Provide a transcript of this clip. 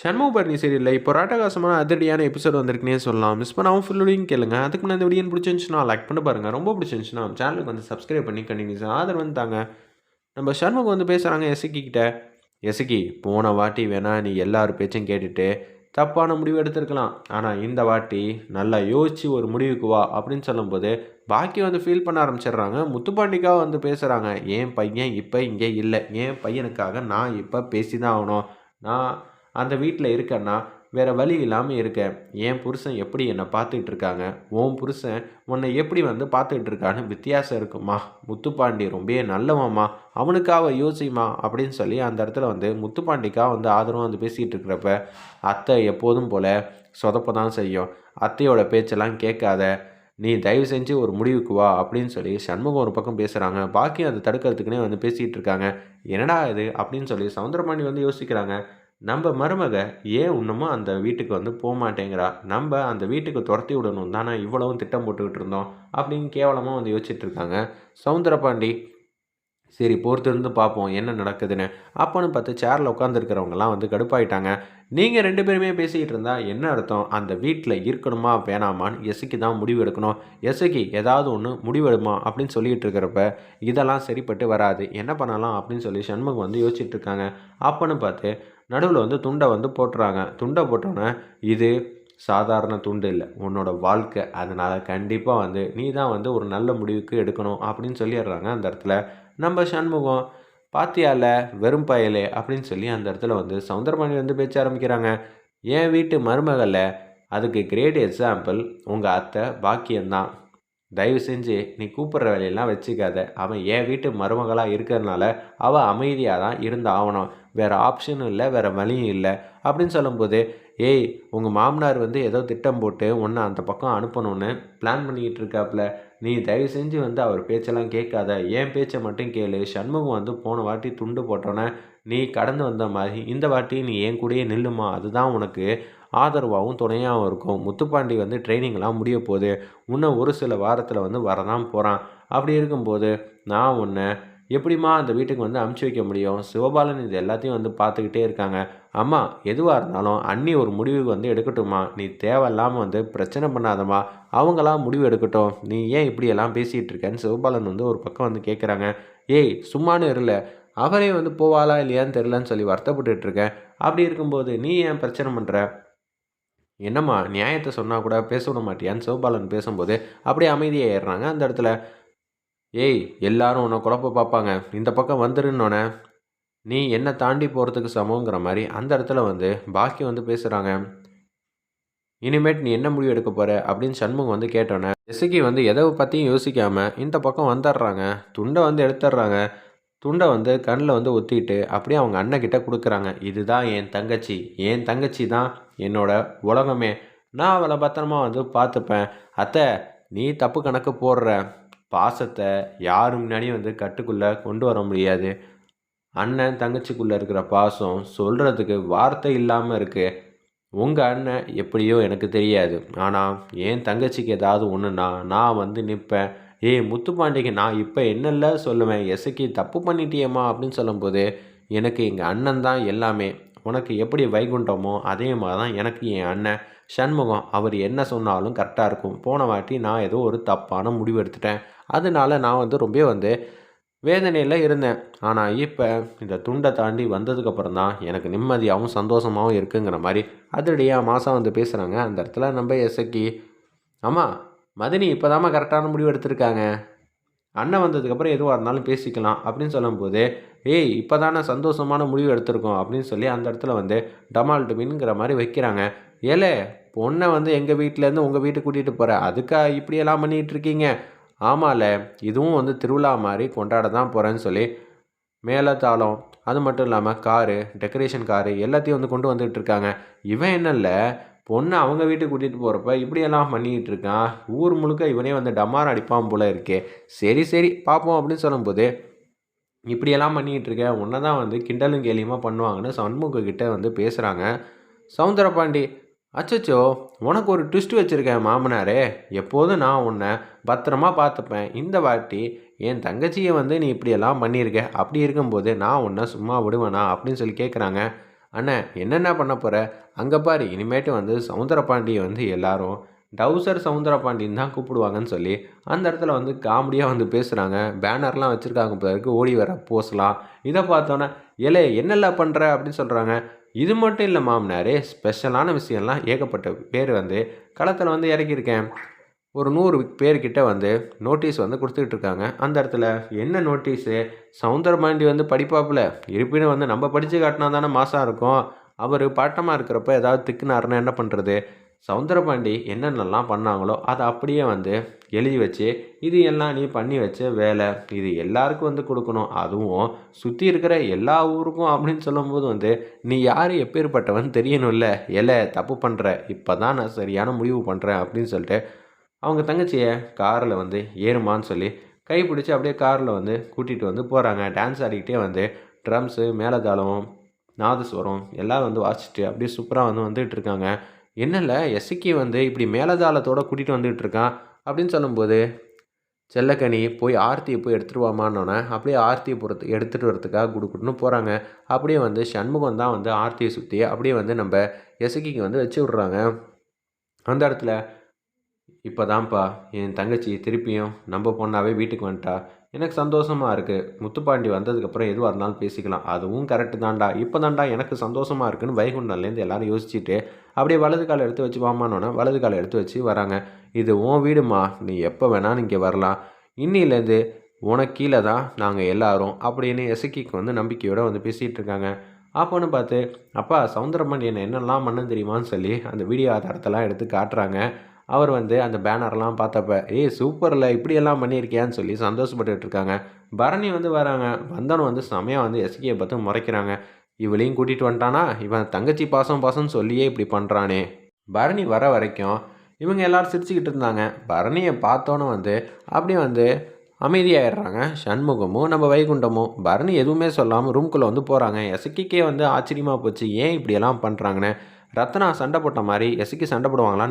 சண்முகபரணி சீரியலில் இப்போ ராட்டகாசமான அதிரடியான எபிசோட் வந்திருக்குன்னே சொல்லலாம். மிஸ் பண்ணாமல் ஃபுல்லோடையும் கேளுங்க. அதுக்கு முன்னாடி இந்த வீடியோ பிடிச்சிருந்துச்சுன்னா லைக் பண்ணி பாருங்கள். ரொம்ப பிடிச்சிருந்துச்சுன்னா சேனலுக்கு வந்து சப்ஸ்கிரைப் பண்ணி கண்டினியூஸாக ஆதரவு வந்து தாங்க. நம்ம சண்முகம் வந்து பேசுகிறாங்க எசக்கி கிட்ட. எசக்கி, போன வாட்டி வேணா நீ எல்லார் பேச்சும் கேட்டுட்டு தப்பான முடிவு எடுத்திருக்கலாம். ஆனால் இந்த வாட்டி நல்லா யோசிச்சு ஒரு முடிவுக்கு வா அப்படின்னு சொல்லும்போது பாக்கி வந்து ஃபீல் பண்ண ஆரம்பிச்சிடுறாங்க. முத்துப்பாண்டிக்காக வந்து பேசுகிறாங்க. என் பையன் இப்போ இங்கே இல்லை, என் பையனுக்காக நான் இப்போ பேசி தான் ஆகணும். நான் அந்த வீட்டில் இருக்கேன்னா வேறு வழி இல்லாமல் இருக்கேன். என் புருஷன் எப்படி என்னை பார்த்துக்கிட்டு இருக்காங்க, உன் புருஷன் உன்னை எப்படி வந்து பார்த்துக்கிட்டு இருக்கான்னு வித்தியாசம் இருக்குமா. முத்துப்பாண்டி ரொம்ப நல்லவம்மா, அவனுக்காக யோசிமா அப்படின்னு சொல்லி அந்த இடத்துல வந்து முத்துப்பாண்டிக்காக வந்து ஆதரவாக வந்து பேசிக்கிட்டு இருக்கிறப்ப அத்தை எப்போதும் போல் சொதப்ப தான் செய்யும். அத்தையோட பேச்செல்லாம் கேட்காத, நீ தயவு செஞ்சு ஒரு முடிவுக்கு வா அப்படின்னு சொல்லி சண்முகம் ஒரு பக்கம் பேசுகிறாங்க. பாக்கி அதை தடுக்கிறதுக்குனே வந்து பேசிகிட்டு இருக்காங்க. என்னடா இது அப்படின்னு சொல்லி சவுந்தரபாண்டி வந்து யோசிக்கிறாங்க. நம்ம மருமக ஏன் இன்னமும் அந்த வீட்டுக்கு வந்து போகமாட்டேங்கிறா, நம்ம அந்த வீட்டுக்கு துரத்தி விடணும் தானே இவ்வளவும் திட்டம் போட்டுக்கிட்டு இருந்தோம் அப்படின்னு கேவலமாக வந்து யோசிச்சுட்டு இருக்காங்க சவுந்தரபாண்டி. சரி, பொறுத்திருந்து பார்ப்போம் என்ன நடக்குதுன்னு. அப்போன்னு பார்த்து சேரில் உட்காந்துருக்கிறவங்கலாம் வந்து கடுப்பாயிட்டாங்க. நீங்கள் 2 பேருமே பேசிக்கிட்டு இருந்தால் என்ன அர்த்தம்? அந்த வீட்டில் இருக்கணுமா வேணாமான்னு எசக்கி தான் முடிவு எடுக்கணும். எசக்கி ஏதாவது ஒன்று முடிவெடுமா அப்படின்னு சொல்லிகிட்டு இருக்கிறப்ப இதெல்லாம் சரிப்பட்டு வராது, என்ன பண்ணலாம் அப்படின்னு சொல்லி சண்முகம் வந்து யோசிச்சுட்டு இருக்காங்க. அப்போன்னு பார்த்து நடுவில் வந்து துண்டை வந்து போட்டுறாங்க. துண்டை போட்டோன்னே இது சாதாரண துண்டு இல்லை, உன்னோட வாழ்க்கை. அதனால் கண்டிப்பாக வந்து நீ தான் வந்து ஒரு நல்ல முடிவுக்கு எடுக்கணும் அப்படின்னு சொல்லிடுறாங்க அந்த இடத்துல. நம்ம சண்முகம், பாத்தியால வெறும் பயலே அப்படின்னு சொல்லி அந்த இடத்துல வந்து சவுந்தரபாணி வந்து பேச்ச ஆரம்பிக்கிறாங்க. என் வீட்டு மருமகள, அதுக்கு கிரேட் எக்ஸாம்பிள் உங்கள் அத்தை பாக்கியம்தான். தயவு செஞ்சு நீ கூப்பிட்ற வேலையெல்லாம் வச்சுக்காத. அவன் என் வீட்டு மருமகளாக இருக்கிறதுனால அவள் அமைதியாக தான் இருந்து ஆகணும், வேறு ஆப்ஷனும் இல்லை, வேறு வழியும் இல்லை அப்படின்னு சொல்லும்போது, ஏய் உங்கள் மாமனார் வந்து ஏதோ திட்டம் போட்டு உன்னை அந்த பக்கம் அனுப்பணும்னு பிளான் பண்ணிக்கிட்டு இருக்காப்புல. நீ தயவு செஞ்சு வந்து அவர் பேச்செல்லாம் கேட்காத, என் பேச்சை மட்டும் கேளு. சண்முகம் வந்து போன வாட்டி துண்டு போட்டோன்னே நீ கடந்து வந்த மாதிரி இந்த வாட்டி நீ என் கூடயே நில்லுமா, அதுதான் உனக்கு ஆதரவாகவும் துணையாகவும் இருக்கும். முத்துப்பாண்டி வந்து ட்ரைனிங்லாம் முடிய போகுது, இன்னும் ஒரு சில வாரத்தில் வந்து வரதான் போகிறான். அப்படி இருக்கும்போது நான் உன்னை எப்படிம்மா அந்த வீட்டுக்கு வந்து அமுச்சு வைக்க முடியும்? சிவபாலன் இது எல்லாத்தையும் வந்து பார்த்துக்கிட்டே இருக்காங்க. அம்மா, எதுவாக இருந்தாலும் அண்ணி ஒரு முடிவு வந்து எடுக்கட்டும்மா, நீ தேவையில்லாமல் வந்து பிரச்சனை பண்ணாதம்மா, அவங்களாம் முடிவு எடுக்கட்டும், நீ ஏன் இப்படியெல்லாம் பேசிகிட்டு இருக்கேன்னு சிவபாலன் வந்து ஒரு பக்கம் வந்து கேட்குறாங்க. ஏய் சும்மானு இருல, அவரே வந்து போவாளா இல்லையான்னு தெரிலன்னு சொல்லி வருத்தப்பட்டுட்டு இருக்கேன். அப்படி இருக்கும்போது நீ ஏன் பிரச்சனை பண்ணுற? என்னம்மா நியாயத்தை சொன்னால் கூட பேச விட மாட்டியான்னு சிவபாலன் பேசும்போது அப்படியே அமைதியாகிடுறாங்க அந்த இடத்துல. ஏய் எல்லாரும் உன்னை குழப்ப பார்ப்பாங்க, இந்த பக்கம் வந்துருன்னொன்னே நீ என்னை தாண்டி போகிறதுக்கு சமங்கிற மாதிரி அந்த இடத்துல வந்து பாக்கி வந்து பேசுகிறாங்க. இனிமேட் நீ என்ன முடிவு எடுக்க போகிற அப்படின்னு சண்முகம் வந்து கேட்டோன்னே இசைக்கு வந்து எதை பற்றியும் யோசிக்காமல் இந்த பக்கம் வந்துடுறாங்க. துண்டை வந்து எடுத்துடுறாங்க. துண்டை வந்து கண்ணில் வந்து ஒத்திட்டு அப்படியே அவங்க அண்ணக்கிட்ட கொடுக்குறாங்க. இதுதான் என் தங்கச்சி, என் தங்கச்சி தான் என்னோட உலகமே, நான் அவளை பத்திரமா வந்து பார்த்துப்பேன். அத்தை, நீ தப்பு கணக்கு போடுற. பாசத்தை யாரு முன்னாடியும் வந்து கட்டுக்குள்ளே கொண்டு வர முடியாது. அண்ணன் தங்கச்சிக்குள்ளே இருக்கிற பாசம் சொல்கிறதுக்கு வார்த்தை இல்லாமல் இருக்குது. உங்கள் அண்ணன் எப்படியோ எனக்கு தெரியாது, ஆனால் என் தங்கச்சிக்கு ஏதாவது ஒன்றுனா நான் வந்து நிற்பேன். ஏய் முத்துப்பாண்டிக்கு நான் இப்போ என்னல்ல சொல்லுவேன், எசக்கி தப்பு பண்ணிட்டியேம்மா அப்படின்னு சொல்லும்போது, எனக்கு எங்கள் அண்ணன் தான் எல்லாமே. உனக்கு எப்படி வைகுண்டமோ அதே மாதிரி தான் எனக்கு என் அண்ணன் சண்முகம். அவர் என்ன சொன்னாலும் கரெக்டாக இருக்கும். போன வாட்டி நான் ஏதோ ஒரு தப்பான முடிவு எடுத்துட்டேன், அதனால நான் வந்து ரொம்ப வந்து வேதனையில் இருந்தேன். ஆனால் இப்போ இந்த துண்டை தாண்டி வந்ததுக்கப்புறம் தான் எனக்கு நிம்மதியாகவும் சந்தோஷமாகவும் இருக்குங்கிற மாதிரி அதிரடியாக மாதம் வந்து பேசுகிறாங்க அந்த இடத்துல நம்ம எசக்கி. ஆமாம், மதினி இப்போ தாம்மா கரெக்டான முடிவு எடுத்திருக்காங்க. அண்ணன் வந்ததுக்கப்புறம் எதுவாக இருந்தாலும் பேசிக்கலாம் அப்படின்னு சொல்லும்போது, ஏய் இப்போ தானே சந்தோஷமான முடிவு எடுத்திருக்கோம் அப்படின்னு சொல்லி அந்த இடத்துல வந்து டமால் டுமின்ங்கிற மாதிரி வைக்கிறாங்க. ஏலே, பொண்ணை வந்து எங்கள் வீட்டிலேருந்து உங்கள் வீட்டுக்கு கூட்டிகிட்டு போகிற, அதுக்கா இப்படியெல்லாம் பண்ணிகிட்டு இருக்கீங்க? ஆமால, இதுவும் வந்து திருவிழா மாதிரி கொண்டாட தான் போகிறேன்னு சொல்லி மேளதாளம், அது மட்டும் இல்லாமல் காரு, டெக்கரேஷன் காரு எல்லாத்தையும் வந்து கொண்டு வந்துகிட்டு இருக்காங்க. இவன் என்னல்ல, பொண்ணை அவங்க வீட்டுக்கு கூட்டிகிட்டு போகிறப்ப இப்படியெல்லாம் பண்ணிக்கிட்டு இருக்கான். ஊர் முழுக்க இவனே வந்து டமார் அடிப்பான் போல இருக்கே. சரி சரி பார்ப்போம் அப்படின்னு சொல்லும்போது, இப்படியெல்லாம் பண்ணிக்கிட்டு இருக்க, உன்னை தான் வந்து கிண்டலும் கேலியுமா பண்ணுவாங்கன்னு சண்முகக்கிட்ட வந்து பேசுகிறாங்க சவுந்தரபாண்டி. அச்சச்சோ, உனக்கு ஒரு ட்விஸ்ட் வச்சுருக்கேன் மாமனாரே, எப்போதும் நான் உன்னை பத்திரமா பார்த்துப்பேன். இந்த வாட்டி என் தங்கச்சியை வந்து நீ இப்படியெல்லாம் பண்ணியிருக்க, அப்படி இருக்கும்போது நான் உன்னை சும்மா விடுவேனா அப்படின்னு சொல்லி கேட்குறாங்க. அண்ணே என்னென்ன பண்ண போகிற? அங்கே பாரு இனிமேட்டு வந்து சவுந்தரபாண்டியை வந்து எல்லாரும் டவுசர் சவுந்தரபாண்டின்னு தான் கூப்பிடுவாங்கன்னு சொல்லி அந்த இடத்துல வந்து காமெடியாக வந்து பேசுகிறாங்க. பேனர்லாம் வச்சுருக்காங்க பிறகு ஓடி வர போஸ்லாம். இதை பார்த்தோன்னே ஏலே என்னெல்லாம் பண்ணுற அப்படின்னு சொல்கிறாங்க. இது மட்டும் இல்லை மாமனாரே, ஸ்பெஷலான விஷயம்லாம் ஏகப்பட்ட பேர் வந்து களத்தில் வந்து இறக்கியிருக்கேன். ஒரு 100 பேர்கிட்ட வந்து நோட்டீஸ் வந்து கொடுத்துக்கிட்டு இருக்காங்க. அந்த இடத்துல என்ன நோட்டீஸு? சவுந்தரபாண்டி வந்து படிப்பாப்புல. இருப்பினும் வந்து நம்ம படித்து காட்டினா தானே மாசா இருக்கும். அவர் பாட்டமாக இருக்கிறப்ப ஏதாவது திக்குனாருன்னா என்ன பண்ணுறது? சவுந்தரபாண்டி என்னென்னலாம் பண்ணாங்களோ அதை அப்படியே வந்து எழுதி வச்சு, இது எல்லாம் நீ பண்ணி வச்ச வேலை. இது எல்லாருக்கும் வந்து கொடுக்கணும். அதுவும் சுற்றி இருக்கிற எல்லா ஊருக்கும் அப்படின்னு சொல்லும்போது வந்து, நீ யார் எப்பேர்ப்பட்டவன் தெரியணும்ல. ஏலே தப்பு பண்ணுற. இப்போ தான் நான் சரியான முடிவு பண்ணுறேன் அப்படின்னு சொல்லிட்டு அவங்க தங்கச்சியை காரில் வந்து ஏறுமான்னு சொல்லி கை பிடிச்சி அப்படியே காரில் வந்து கூட்டிகிட்டு வந்து போகிறாங்க. டான்ஸ் ஆடிக்கிட்டே வந்து ட்ரம்ஸு, மேளதாளம், நாதஸ்வரம் எல்லாம் வந்து வாசிச்சுட்டு அப்படியே சூப்பராக வந்து வந்துகிட்டு இருக்காங்க. என்னல எஸ்ஸிக்கு வந்து இப்படி மேளதாளத்தோடு கூட்டிகிட்டு வந்துகிட்டு இருக்கான் அப்படின்னு சொல்லும்போது, செல்லக்கனி போய் ஆர்த்தியை போய் எடுத்துகிட்டு வாமான்னொன்னே அப்படியே ஆர்த்தியை எடுத்துகிட்டு வரதுக்காக குடுக்குன்னு போகிறாங்க. அப்படியே வந்து சண்முகம் தான் வந்து ஆர்த்தியை சுற்றி அப்படியே வந்து நம்ம எஸ்ஸிக்கு வந்து வச்சு விட்றாங்க. அந்த இடத்துல இப்போ தான்ப்பா என் தங்கச்சி திருப்பியும் நம்ம பொண்ணாவே வீட்டுக்கு வந்துட்டா. எனக்கு சந்தோஷமாக இருக்குது. முத்துப்பாண்டி வந்ததுக்கப்புறம் எதுவாக இருந்தாலும் பேசிக்கலாம். அதுவும் கரெக்டு தான்டா. இப்போ தான்டா எனக்கு சந்தோஷமாக இருக்குன்னு வைகுண்டம்லேருந்து எல்லாரும் யோசிச்சுட்டு அப்படியே வலது காலை எடுத்து வச்சு வாமானோன்னே வலது காலை எடுத்து வச்சு வராங்க. இது உன் வீடுமா, நீ எப்போ வேணாலும் இங்கே வரலாம். இன்னிலேருந்து உனக்கு கீழே தான் நாங்கள் எல்லாரும் அப்படின்னு எசக்கிக்கு வந்து நம்பிக்கையோடு வந்து பேசிகிட்டு இருக்காங்க. அப்போன்னு பார்த்து அப்பா சவுந்தரமணி என்னெல்லாம் பண்ண தெரியுமான்னு சொல்லி அந்த வீடியோ ஆதாரத்தெல்லாம் எடுத்து காட்டுறாங்க. அவர் வந்து அந்த பேனர்லாம் பார்த்தப்ப, ஏய் சூப்பர்ல இப்படியெல்லாம் பண்ணியிருக்கியான்னு சொல்லி சந்தோஷப்பட்டுட்டு இருக்காங்க. பரணி வந்து வராங்க. வந்தவனும் வந்து செமையாக வந்து எஸ்கேயை பார்த்து முறைக்கிறாங்க. இவளையும் கூட்டிகிட்டு வந்துட்டானா, இவன் தங்கச்சி பாசம் பாசம்னு சொல்லியே இப்படி பண்ணுறானே. பரணி வர வரைக்கும் இவங்க எல்லாரும் சிரிச்சுக்கிட்டு இருந்தாங்க. பரணியை பார்த்தோன்னே வந்து அப்படியே வந்து அமைதியாகிடுறாங்க. சண்முகமும் நம்ம வைகுண்டமும் பரணி எதுவுமே சொல்லாமல் ரூம்குள்ளே வந்து போகிறாங்க. எசக்கிக்கே வந்து ஆச்சரியமாக போச்சு, ஏன் இப்படியெல்லாம் பண்ணுறாங்கன்னு. ரத்னா சண்டை போட்ட மாதிரி எசக்கி சண்டை போடுவாங்களான்னு